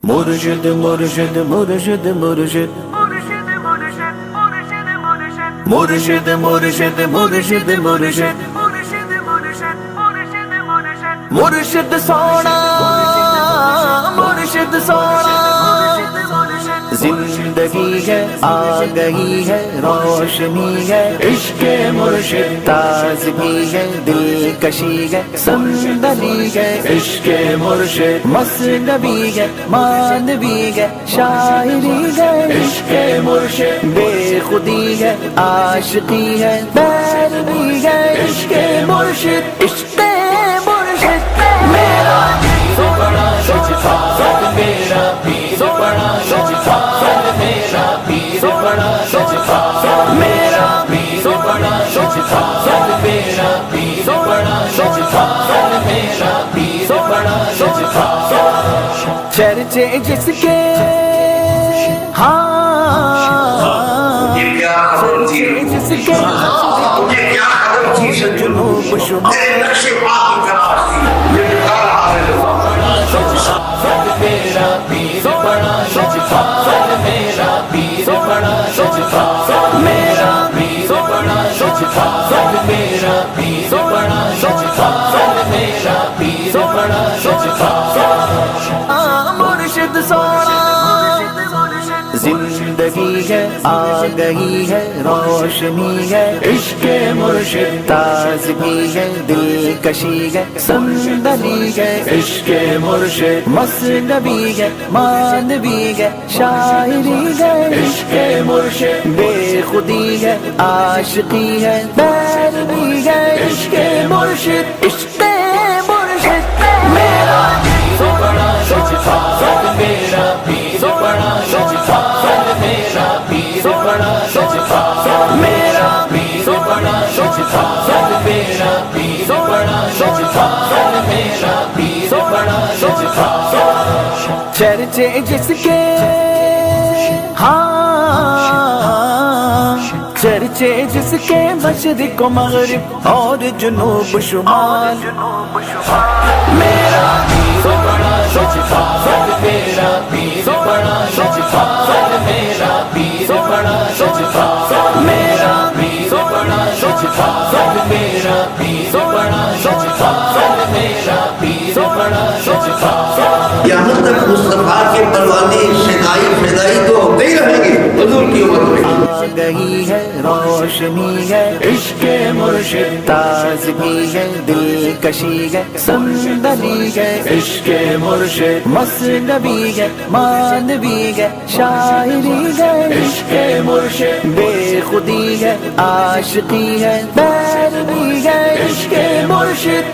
مرشد مرشد مرشد مرشد مرشد مرشد مرشد مرشد مرشد سونا مرشد سونا زندگی ہے آ گئی ہے روشنی ہے عشق مرشد تازگی ہے دلکشی ہے صندلی ہے عشق مرشد مثنوی ہے مانوی ہے شاعری ہے عشق مرشد بے خودی ہے عاشقی ہے پیروی ہے عشق مرشد عشق مرشد میرا پیر بڑا شجاع میرا پیر بڑا شجاع میرا پیر بڑا شجاع میرا پیر بڑا شجاع میرا پیر بڑا شجاع میرا پیر بڑا شجاع چرچے جس کے چرچے جس کے جنوب شمال میرا پیر بڑا شجاع میرا پیر بڑا شجاع میرا پیر بڑا شجاع میرا پیر بڑا شجاع میرا پیر بڑا شجاع مرشد سونا زندگی ہے آ گئی ہے روشنی ہے عشق مرشد تازگی ہے دلکشی ہے صندلی ہے عشق مرشد مثنوی ہے مانوی ہے شاعری ہے عشق مرشد بے خودی ہے عاشقی ہے پیروی ہے عشق مرشد عشق مرشد میرا پیر بڑا شجاع میرا پیر بڑا شجاع میرا پیر بڑا شجاع میرا پیر بڑا شجاع میرا پیر بڑا شجاع میرا پیر بڑا شجاع چرچے جس کے چرچے جس کے مشرق و مغرب اور جنوب شمال میرا پیر بڑا شجاع میرا پیر بڑا شجاع میرا پیر بڑا شجاع میرا پیر بڑا شجاع میرا پیر بڑا شجاع میرا پیر بڑا شجاع یہاں تک مصطفیٰ کے پروانے فدائی تو ہوتے ہی رہیں گے حضور کی امت میں آ گئی ہے روشنی ہے عشق مرشد تازگی ہے دلکشی ہے صندلی ہے عشق مرشد مثنوی ہے مانوی ہے شاعری ہے عشق مرشد بے خودی ہے عاشقی ہے پیروی ہے عشق مرشد